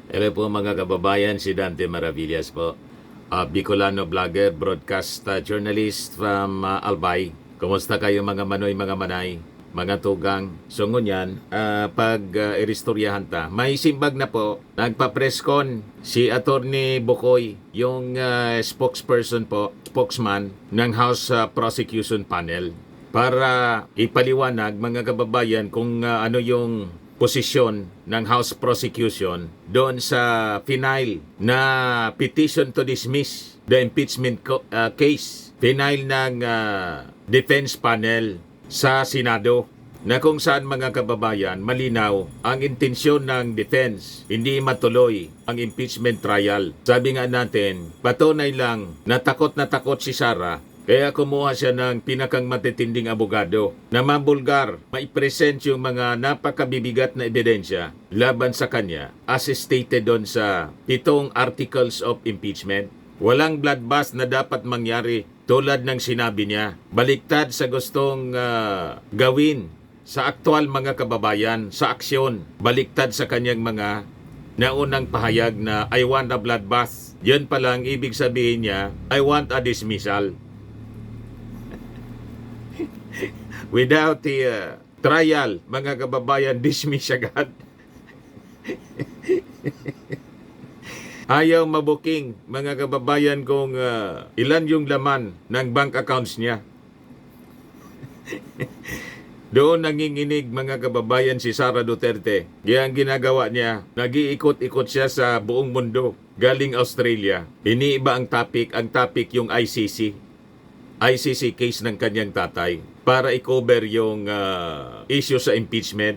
Hello po mga kababayan, si Dante Maravillas po. Bicolano vlogger, broadcast journalist from Albay. Kumusta kayo mga manoy, mga manay, mga tugang? So ngunyan, pag iristoryahan ta, may simbag na po, nagpa-presscon si Attorney Bukoy, yung spokesperson po, spokesman ng House Prosecution Panel para ipaliwanag mga kababayan kung ano yung posisyon ng House Prosecution doon sa final na petition to dismiss the impeachment case. Final ng defense panel sa Senado na kung saan mga kababayan malinaw ang intensyon ng defense, hindi matuloy ang impeachment trial. Sabi nga natin, patunay lang na takot si Sara kaya kumuha siya ng pinakang matitinding abogado na mabulgar, maipresent yung mga napakabibigat na ebidensya laban sa kanya as stated doon sa 7 articles of impeachment. Walang bloodbath na dapat mangyari tulad ng sinabi niya. Baliktad sa gustong gawin sa aktwal mga kababayan, sa aksyon. Baliktad sa kanyang mga naunang pahayag na I want a bloodbath. Yun palang ibig sabihin niya, I want a dismissal. Without the trial, mga kababayan, dismiss agad. Ayaw mabuking, mga kababayan, kung ilan yung laman ng bank accounts niya. Doon nanginginig, mga kababayan, si Sara Duterte. Kaya ang ginagawa niya, nag-iikot-ikot siya sa buong mundo. Galing Australia. Iniiba ang topic yung ICC. ICC case ng kanyang tatay para i-cover yung issue sa impeachment.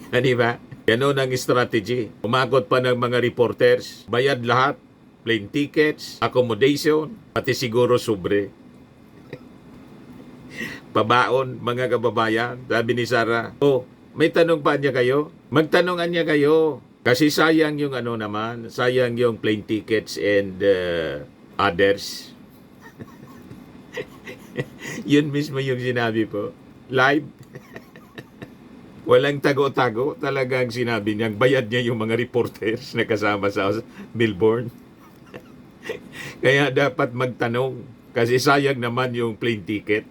Ano ba? Ganon ang strategy. Umagot pa ng mga reporters. Bayad lahat. Plane tickets, accommodation, pati siguro sobre. Pabaon, mga kababayan. Sabi ni Sara, may tanong pa niya kayo? Magtanongan niya kayo. Kasi sayang yung sayang yung plane tickets and others. Yun mismo yung sinabi po. Live. Walang tago-tago. Talagang sinabi niyang bayad niya yung mga reporters na kasama sa Melbourne. Kaya dapat magtanong. Kasi sayang naman yung plane ticket.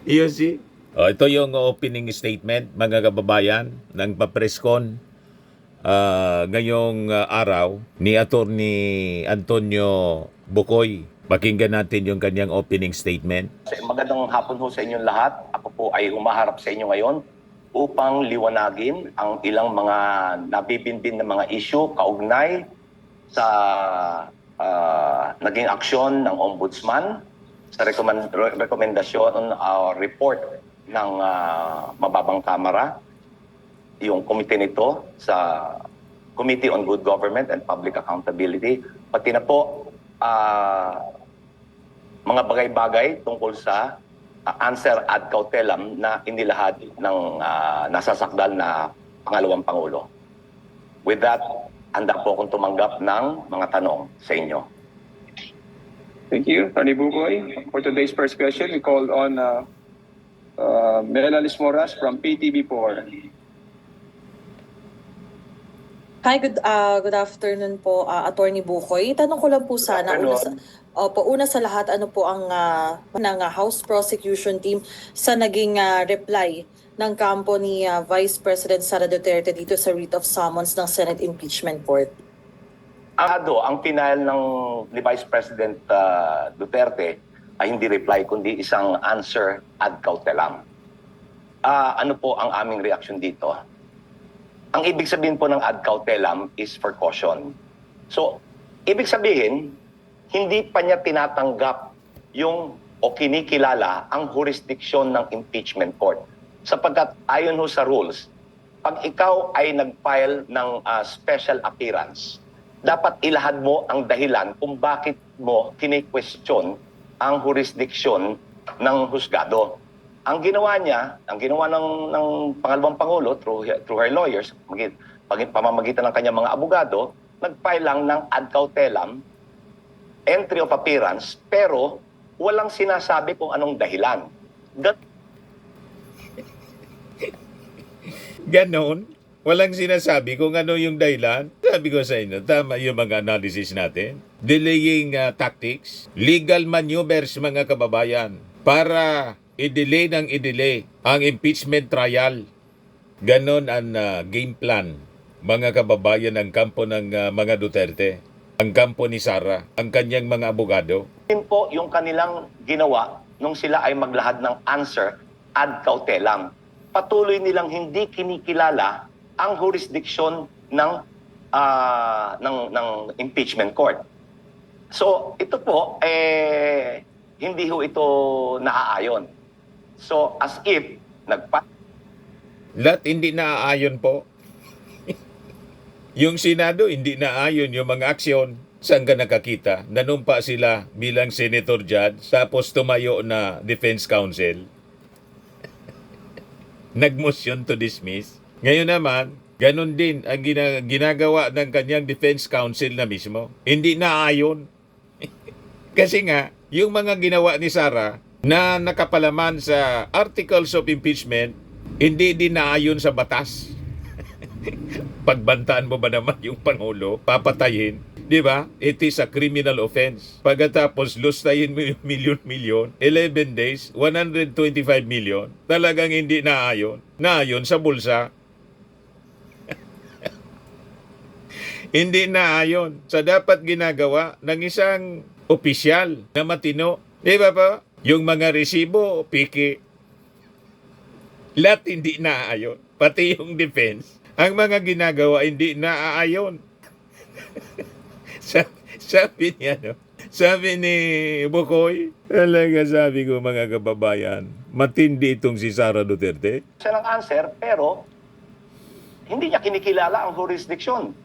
Yun si. Ito yung opening statement, mga kababayan, ng papreskon ngayong araw ni Attorney Antonio Bukoy. Pakinggan natin yung kanyang opening statement. Magandang hapon ho sa inyong lahat. Ako po ay humaharap sa inyo ngayon upang liwanagin ang ilang mga nabibinbin na mga issue kaugnay sa naging aksyon ng Ombudsman sa rekomendasyon report ng mababang kamara, yung komite nito sa Committee on Good Government and Public Accountability, pati na po mga bagay-bagay tungkol sa answer ad cautelam na inilahad ng nasasakdal na pangalawang Pangulo. With that, handa po akong tumanggap ng mga tanong sa inyo. Thank you, Attorney Bukoy. For today's first question, we call on Melalis Moras from PTV4. Hi, good afternoon po, Attorney Bukoy. Tanong ko lang po sana, una sa lahat, ano po ang ng House Prosecution Team sa naging reply ng kampo ni Vice President Sara Duterte dito sa writ of summons ng Senate Impeachment Court? Ang final ng ni Vice President Duterte ay hindi reply kundi isang answer ad cautelam. Ano po ang aming reaksyon dito? Ang ibig sabihin po ng ad cautelam is for caution. So, ibig sabihin, hindi pa niya tinatanggap yung o kinikilala ang jurisdiction ng impeachment court. Sapagkat ayon ho sa rules, pag ikaw ay nag-file ng special appearance, dapat ilahad mo ang dahilan kung bakit mo kini-question ang jurisdiction ng husgado. Ang ginawa niya, ang ginawa ng pangalawang Pangulo through her lawyers, pamamagitan ng kanyang mga abogado, nag-file lang ng ad cautelam, entry of appearance, pero walang sinasabi kung anong dahilan. Ganon. Walang sinasabi kung ano yung dahilan. Sabi ko sa inyo, tama yung mga analysis natin. Delaying tactics, legal maneuvers mga kababayan para i-delay ng i-delay ang impeachment trial. Ganon ang game plan mga kababayan ng kampo ng mga Duterte, ang kampo ni Sara, ang kanyang mga abogado. Yun po yung kanilang ginawa nung sila ay maglahad ng answer ad cautelam. Patuloy nilang hindi kinikilala ang jurisdiction ng impeachment court. So ito po hindi ho ito naaayon. So as if Lahat hindi naaayon po. Yung Senado hindi naaayon yung mga aksyon. Saan ka nakakita? Nanumpa sila bilang senator judge tapos tumayo na defense counsel. Nag-motion to dismiss. Ngayon naman, ganun din ang ginagawa ng kanyang defense counsel na mismo. Hindi naayon. Kasi nga, yung mga ginawa ni Sara na nakapalaman sa articles of impeachment, hindi din naayon sa batas. Pagbantaan mo ba naman yung Pangulo, papatayin? Di ba? It is a criminal offense. Pagkatapos, lustayin mo yung milyon-milyon, 11 days, 125 million, talagang hindi naayon. Naayon sa bulsa. Hindi naayon sa dapat ginagawa ng isang opisyal na matino. Di ba pa? Yung mga resibo, piki. Lahat hindi naayon. Pati yung defense. Ang mga ginagawa hindi naaayon. Sabi niya, no? Sabi ni Bukoy, talaga sabi ko mga kababayan, matindi itong si Sara Duterte. siya ng answer, pero hindi niya kinikilala ang jurisdiction.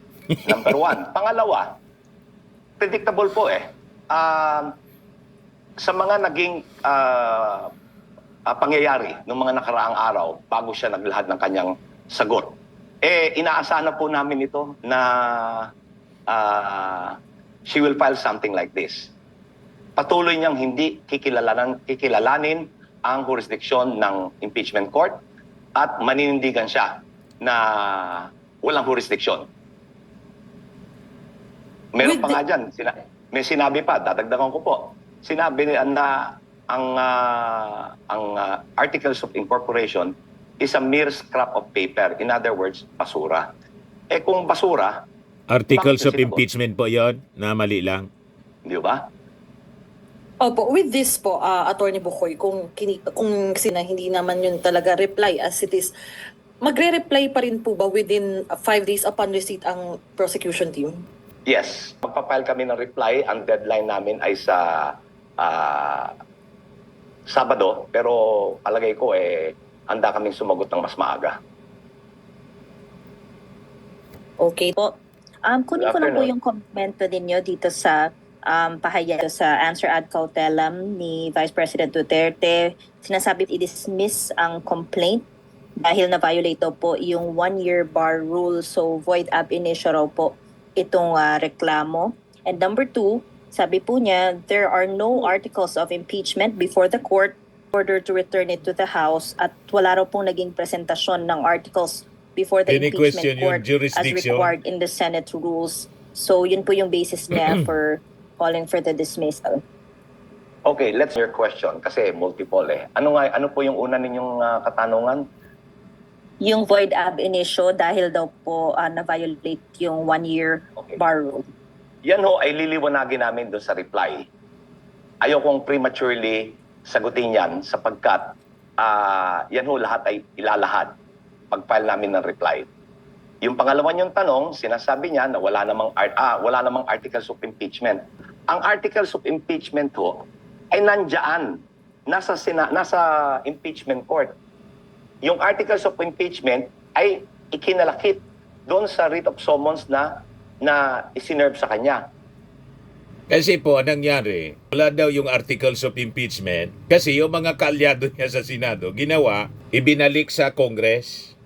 Number one. Pangalawa, predictable po sa mga naging pangyayari ng mga nakaraang araw bago siya naglahad ng kanyang sagot. Inaasahan na po namin ito na she will file something like this. Patuloy niyang hindi kikilalanin ang jurisdiction ng impeachment court at maninindigan siya na walang jurisdiction. Meron pa nga dyan, may sinabi pa, dadagdagan ko po. Sinabi na ang Articles of Incorporation is a mere scrap of paper. In other words, basura. Kung basura, Articles of bakit sila po? impeachment po yon na mali lang. Di ba? Opo, with this po, Attorney Bukoy, kung hindi naman yun talaga reply as it is, magre-reply pa rin po ba within 5 days upon receipt ang prosecution team? Yes. Magpapile kami ng reply. Ang deadline namin ay sa Sabado. Pero palagay ko, handa kaming sumagot ng mas maaga. Okay po. Kunin ko lang po afternoon. yung komento ninyo dito sa pahayag sa answer ad cautelam ni Vice President Duterte. Sinasabi i-dismiss ang complaint dahil na-violate daw po yung 1-year bar rule. So void ab initio raw po itong reklamo. And number 2, sabi po niya, there are no articles of impeachment before the court in order to return it to the House at wala raw pong naging presentasyon ng articles before the Kini-question impeachment yung court as jurisdiction. required in the Senate rules. So yun po yung basis niya for calling for the dismissal. Okay, let's your question kasi multiple Ano po yung una ninyong katanungan? Yung void ab initio dahil daw po na-violate yung 1-year Okay. bar rule. Yan ho ay liliwanagin namin doon sa reply. Ayokong prematurely sagutin yan sapagkat yan ho lahat ay ilalahad pag-file namin ng reply. Yung pangalawa niyong tanong, sinasabi niya na wala namang articles of impeachment. Ang articles of impeachment ho ay nandiyan, nasa impeachment court. Yung articles of impeachment ay ikinalakip doon sa writ of summons na isinerve sa kanya. Kasi po, anong nangyari, wala daw yung articles of impeachment kasi yung mga kaalyado niya sa Senado, ginawa, ibinalik sa Congress.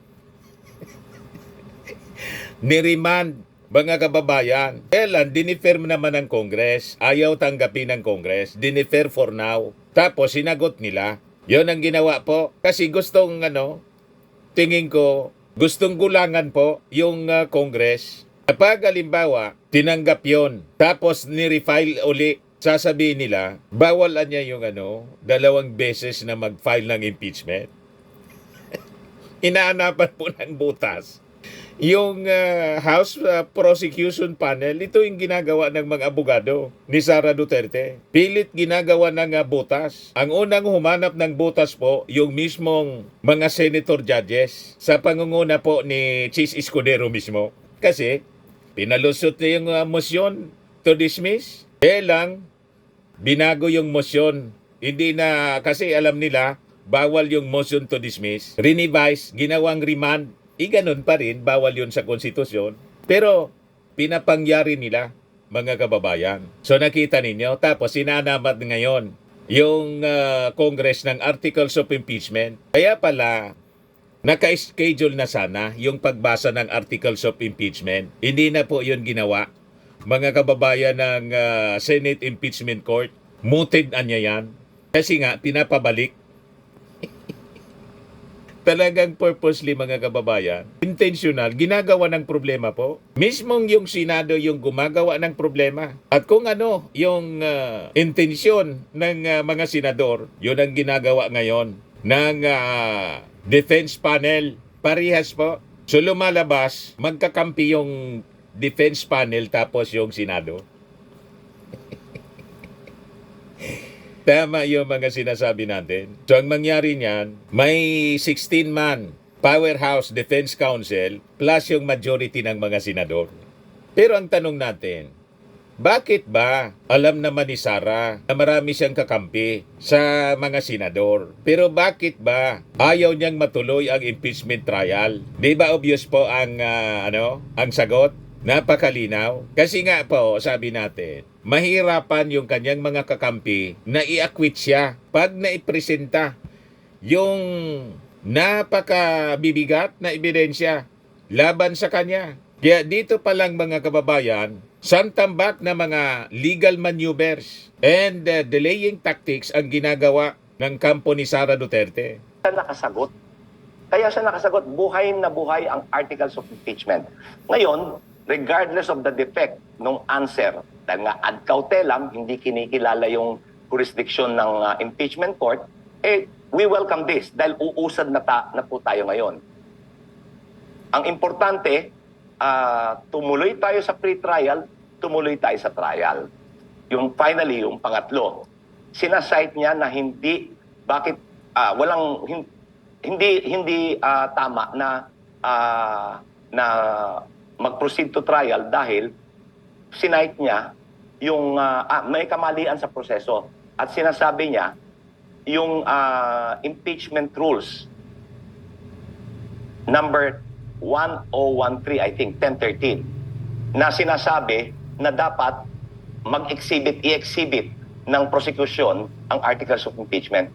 Niremand, mga kababayan. Kailan, dinifirm naman ng Congress. Ayaw tanggapin ng Congress. Dinifir for now. Tapos, sinagot nila. Yon ang ginawa po. Kasi gustong, tingin ko, Gustong gulangan po yung Congress. Kapag halimbawa, tinanggap yon, tapos ni-refile uli, sasabihin nila, bawalan niya yung 2 beses na mag-file ng impeachment. Inaanapan po ng butas. Yung House Prosecution Panel, ito yung ginagawa ng mga abogado ni Sara Duterte. Pilit ginagawa ng butas. Ang unang humanap ng butas po, yung mismong mga senator judges sa pangunguna po ni Chis Escudero mismo. Kasi pinalusot na yung motion to dismiss. Lang, binago yung motion. Hindi na, kasi alam nila, bawal yung motion to dismiss. Renevise, ginawang remand. Ganon pa rin, bawal yun sa konstitusyon. Pero, pinapangyari nila, mga kababayan. So nakita ninyo, tapos sinanamat ngayon yung Congress ng Articles of Impeachment. Kaya pala, naka-schedule na sana yung pagbasa ng Articles of Impeachment. Hindi na po yun ginawa. Mga kababayan ng Senate Impeachment Court, mooted na niya yan. Kasi nga, pinapabalik. Talagang purposely, mga kababayan, intentional, ginagawa ng problema po. Mismong yung Senado yung gumagawa ng problema. At kung yung intensyon ng mga senador, yun ang ginagawa ngayon ng defense panel. Parehas po. So lumalabas, magkakampi yung defense panel tapos yung Senado. Tama yung mga sinasabi natin. So ang mangyari niyan, may 16-man Powerhouse Defense Council plus yung majority ng mga senador. Pero ang tanong natin, bakit ba alam naman ni Sara na marami siyang kakampi sa mga senador? Pero bakit ba ayaw niyang matuloy ang impeachment trial? Di ba obvious po ang sagot? Napakalinaw. Kasi nga po, sabi natin, mahirapan yung kanyang mga kakampi na i-acquit siya pag naipresenta yung napakabibigat na ebidensya laban sa kanya. Kaya dito pa lang, mga kababayan, santambak na mga legal maneuvers and delaying tactics ang ginagawa ng kampo ni Sara Duterte. Nakasagot. Kaya siya nakasagot, buhay na buhay ang Articles of Impeachment. Ngayon, regardless of the defect ng answer, dahil nga ad cautelam, hindi kinikilala yung jurisdiction ng impeachment court, we welcome this dahil uusad na po tayo ngayon. Ang importante, tumuloy tayo sa pre-trial, tumuloy tayo sa trial. Yung finally, yung pangatlo, sinasite niya na hindi, bakit hindi tama na mag-proceed to trial dahil sinite niya yung may kamalian sa proseso at sinasabi niya yung impeachment rules number 1013, I think 1013, na sinasabi na dapat i-exhibit ng prosecution ang articles of impeachment.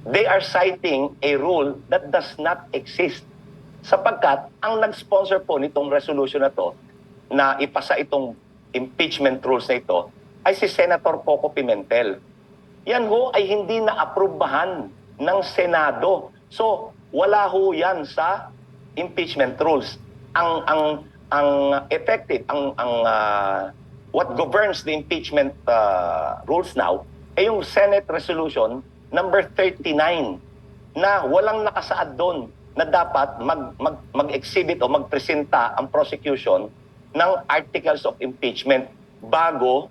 They are citing a rule that does not exist. Sapagkat ang nag-sponsor po nitong resolution na to, na ipasa itong impeachment rules na ito, ay si Senator Coco Pimentel. Yan ho ay hindi na-aprobahan ng Senado. So, wala ho yan sa impeachment rules. Ang effective, what governs the impeachment rules now, ay yung Senate Resolution number 39 na walang nakasaad doon na dapat mag-exhibit o magpresenta ang prosecution ng articles of impeachment bago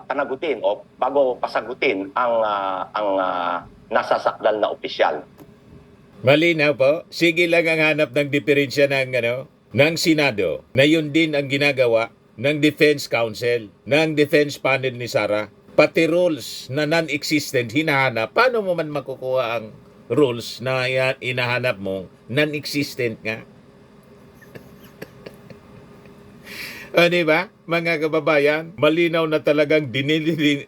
panagutin o bago pasagutin ang nasasakdal na opisyal. Malinaw po. Sige lang ang hanap ng diferensya ng Senado na yun din ang ginagawa ng Defense Council, ng Defense Panel ni Sara. Pati rules na non-existent hinahanap. Paano mo man makukuha ang rules na inahanap mo, non-existent nga? O, diba, mga kababayan, malinaw na talagang dinidelay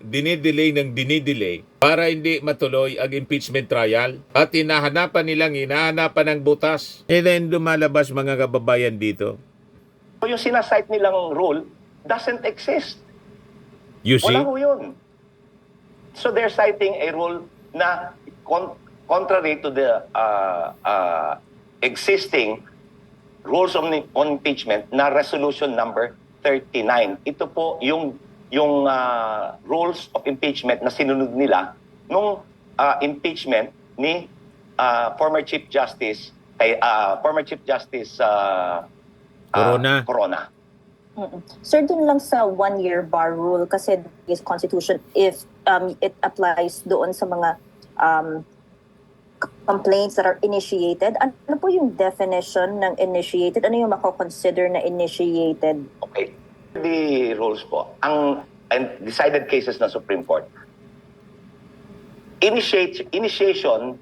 para hindi matuloy ang impeachment trial at hinahanapan ng butas. And then lumalabas, mga kababayan, dito. So yung sinasite nilang rule doesn't exist. You see? Wala ho yun. So they're citing a rule na contrary to the existing rules on impeachment na resolution number 39. Ito po yung rules of impeachment na sinunod nila nung impeachment ni former Chief Justice Corona. Sir, dun lang sa one-year bar rule kasi is constitution if it applies doon sa mga complaints that are initiated. Ano po yung definition ng initiated? Ano yung mako-consider na initiated? Okay. The rules po, and decided cases ng Supreme Court. Initiation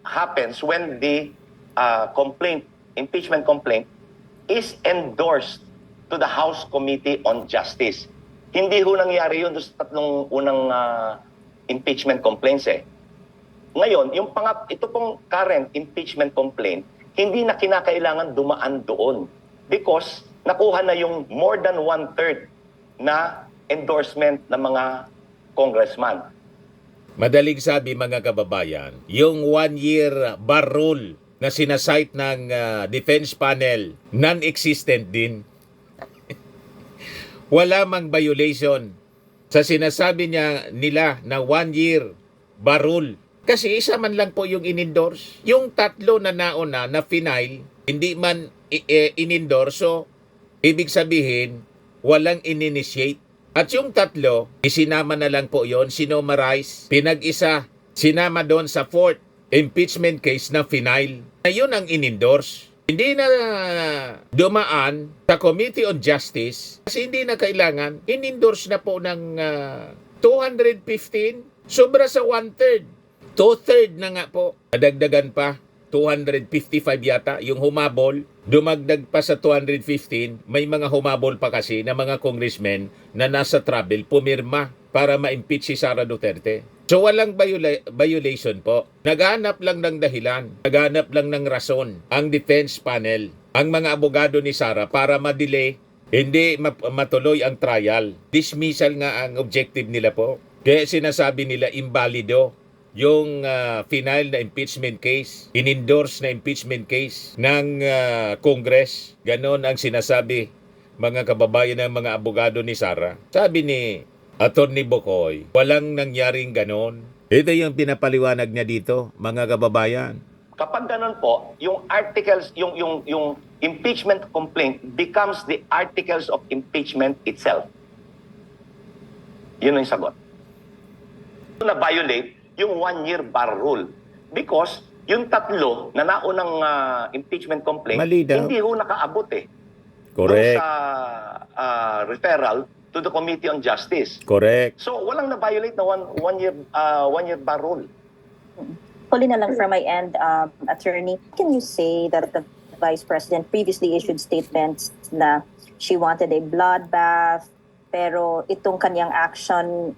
happens when the impeachment complaint is endorsed to the House Committee on Justice. Hindi ho nangyari yun sa tatlong unang impeachment complaints eh. Ngayon, ito pong current impeachment complaint, hindi na kinakailangan dumaan doon because nakuha na yung more than one-third na endorsement ng mga congressman. Madaling sabi mga kababayan, yung one-year bar rule na sinasite ng defense panel, non-existent din. Wala mang violation sa sinasabi nila na one-year bar rule. Kasi isa man lang po yung in-endorse. Yung tatlo na nauna na final, hindi man in-endorse. So, ibig sabihin, walang in-initiate. At yung tatlo, isinama na lang po yon, sinomarize, pinag-isa, sinama doon sa fourth impeachment case na final. Ayun ang in-endorse. Hindi na dumaan sa Committee on Justice kasi hindi na kailangan. In-endorse na po ng 215, sobra sa one-third. Two-third na nga po. Nadagdagan pa. 255 yata yung humabol. Dumagdag pa sa 215. May mga humabol pa kasi na mga congressmen na nasa trouble pumirma para ma-impeach si Sara Duterte. So walang violation po. Naghanap lang ng dahilan. Naghanap lang ng rason ang defense panel. Ang mga abogado ni Sara para ma-delay, hindi matuloy ang trial. Dismissal nga ang objective nila po. Kaya sinasabi nila invalido yung final na impeachment case, in-endorse na impeachment case ng Congress. Ganon ang sinasabi mga kababayan ng mga abogado ni Sara. Sabi ni Attorney Bocoy, walang nangyaring ganon. Ito yung pinapaliwanag niya dito, mga kababayan. Kapag ganon po, yung articles, yung impeachment complaint becomes the articles of impeachment itself. Yun ang sagot. Na violate yung one-year bar rule. Because yung tatlo na naunang impeachment complaint, Mali daw. hindi ho nakaabot eh. Correct. Doon sa referral to the Committee on Justice. Correct. So walang na-violate na one-year bar rule. Huli na lang from my end, attorney, can you say that the Vice President previously issued statements na she wanted a bloodbath, pero itong kanyang action,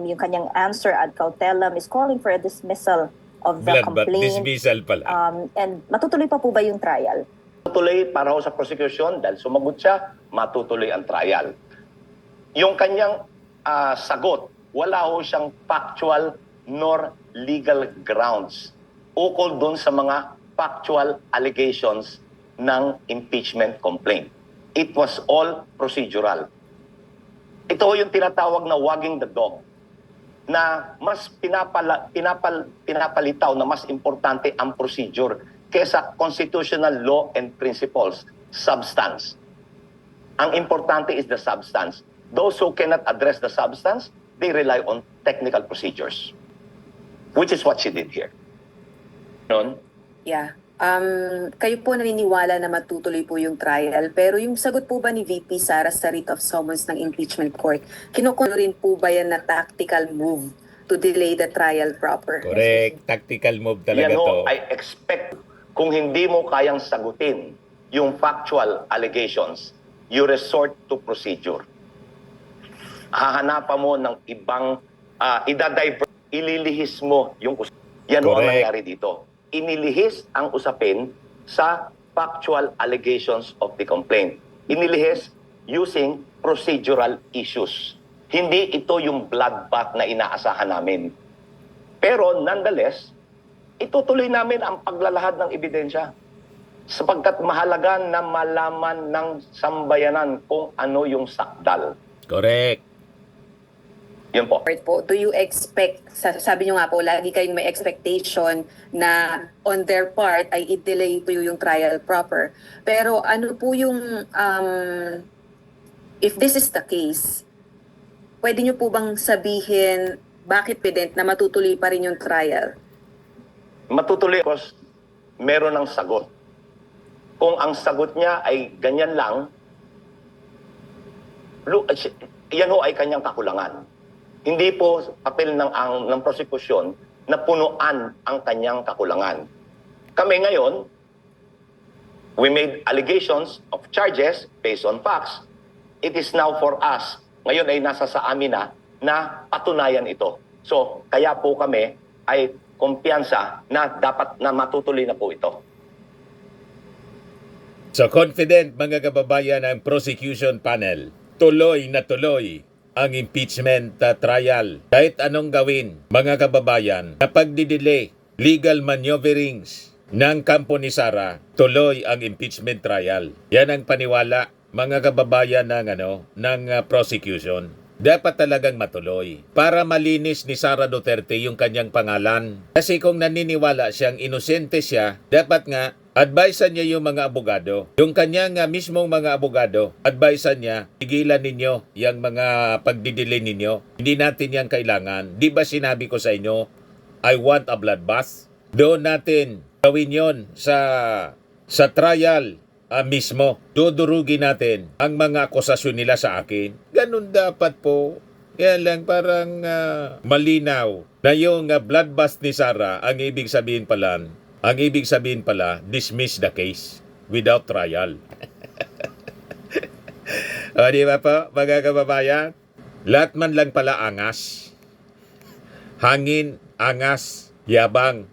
yung kanyang answer ad cautelam is calling for a dismissal of the Bloodbath complaint. dismissal pala. And matutuloy pa po ba yung trial? Matutuloy para ho sa prosecution dahil sumagot siya, matutuloy ang trial. Yung kanyang sagot, wala ho siyang factual nor legal grounds ukol doon sa mga factual allegations ng impeachment complaint. It was all procedural. Ito ho yung tinatawag na wagging the dog na mas pinapalitaw na mas importante ang procedure kesa constitutional law and principles, substance. Ang importante is the substance. Those who cannot address the substance, they rely on technical procedures, which is what she did here. Noon? Yeah. Kayo po naniniwala na matutuloy po yung trial, pero yung sagot po ba ni VP Sara sa writ of summons ng impeachment court, kinukuno rin po ba yan na tactical move to delay the trial proper? Correct. Tactical move talaga Yan to. ho, I expect kung hindi mo kayang sagutin yung factual allegations, you resort to procedure. Hahanapan mo ng ibang, ililihis mo yung yan ho ang Correct. nangyari dito. Inilihis ang usapin sa factual allegations of the complaint. Inilihis using procedural issues. Hindi ito yung bloodbath na inaasahan namin. Pero nonetheless, itutuloy namin ang paglalahad ng ebidensya. Sapagkat mahalaga na malaman ng sambayanan kung ano yung sakdal. Correct. Yun po. Court po, do you expect, sabi nyo nga po, lagi kayong may expectation na on their part ay i-delay po yung trial proper. Pero ano po yung, if this is the case, pwede nyo po bang sabihin bakit evident na matutuloy pa rin yung trial? Matutuloy because meron ng sagot. Kung ang sagot niya ay ganyan lang, yan ho ay kanyang kakulangan. Hindi po papel ng prosekusyon na punuan ang kanyang kakulangan. Kami ngayon, we made allegations of charges based on facts. It is now for us, ngayon ay nasa sa amin na patunayan ito. So, kaya po kami ay kumpiyansa na dapat na matutuloy na po ito. So confident mga kababayan ang prosecution panel. Tuloy na tuloy ang impeachment trial. Kahit anong gawin, mga kababayan, kapag didelay legal maneuverings ng kampo ni Sara, tuloy ang impeachment trial. Yan ang paniwala, mga kababayan ng prosecution. Dapat talagang matuloy para malinis ni Sara Duterte yung kanyang pangalan. Kasi kung naniniwala siyang inosente siya, dapat nga advisean niya yung mga abogado. Yung kanyang mismong mga abogado, advisean niya, tigilan ninyo yung mga pagdidelay ninyo. Hindi natin yan kailangan. Di ba sinabi ko sa inyo, I want a bloodbath? Doon natin gawin yon sa trial mismo. Dudurugin natin ang mga akusasyon nila sa akin. Ganun dapat po. Yan lang parang malinaw na yung bloodbath ni Sara, ang ibig sabihin pala, dismiss the case without trial. O, di ba po, mga kababayan? Lahat man lang pala angas. Hangin, angas, yabang.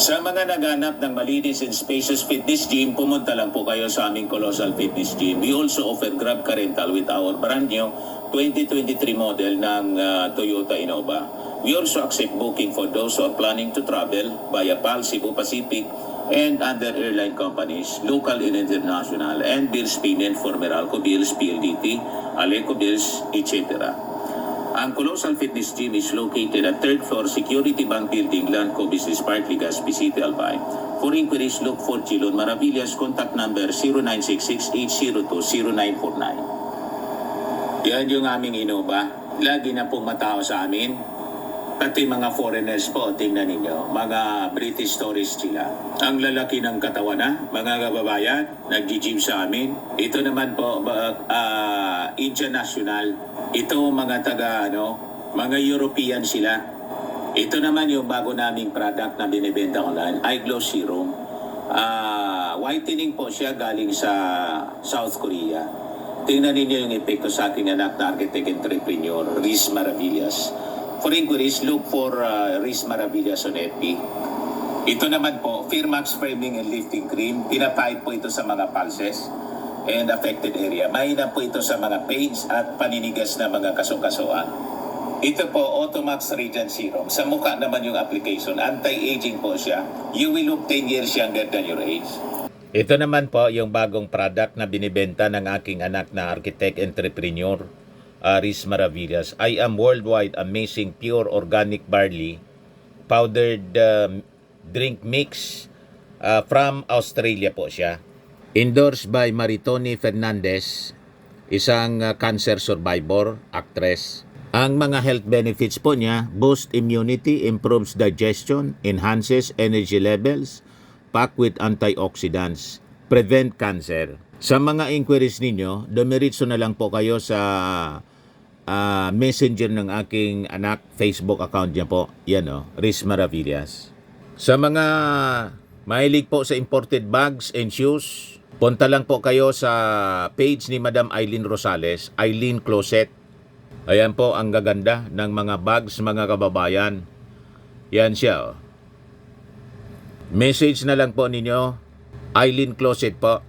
Sa mga naghanap ng malinis and spacious fitness gym, pumunta lang po kayo sa aming Colossal Fitness Gym. We also offer Grab Car Rental with our brand new 2023 model ng Toyota Innova. We also accept booking for those who are planning to travel via PAL, Cebu Pacific, and other airline companies, local and international, and bills payment for Meralco Bills, PLDT, Aleco Bills, etc. Ang Colossal Fitness Gym is located at 3rd floor Security Bank Building, Lanco Business Park, Legazpi City, Albay. For inquiries, look for Chilon Maravillas. Contact number 0966-802-0949. Yan yung aming Innova. Lagi na pong matao sa amin. Pati mga foreigners po, tingnan ninyo. Mga British tourists sila. Ang lalaki ng katawan mga kababayan, nag-gym sa amin. Ito naman po, Indian National. Ito mga mga European sila. Ito naman yung bago naming product na binibenta online, iGlow Serum. Whitening po siya galing sa South Korea. Tingnan ninyo yung epekto sa aking anak na architect entrepreneur, Riz Maravillas. For inquiries, look for Riz Maravillas on FB. Ito naman po, Firmax Framing and Lifting Cream. Pinapahid po ito sa mga pulses and affected area. Mahina po ito sa mga pains at paninigas na mga kasong-kasoan. Ito po, Automax Radiant Serum. Sa mukha naman yung application. Anti-aging po siya. You will look 10 years younger than your age. Ito naman po yung bagong product na binibenta ng aking anak na architect entrepreneur, Riz Maravillas. I am worldwide amazing pure organic barley powdered drink mix from Australia po siya. Endorsed by Maritoni Fernandez, isang cancer survivor, actress. Ang mga health benefits po niya, boost immunity, improves digestion, enhances energy levels, packed with antioxidants, prevent cancer. Sa mga inquiries ninyo, dumiritso na lang po kayo sa messenger ng aking anak, Facebook account niya po. Yan Riz Maravillas. Sa mga mahilig po sa imported bags and shoes, punta lang po kayo sa page ni Madam Eileen Rosales, Eileen Closet. Ayan po ang gaganda ng mga bags, mga kababayan. Yan siya. Message na lang po ninyo, Eileen Closet po.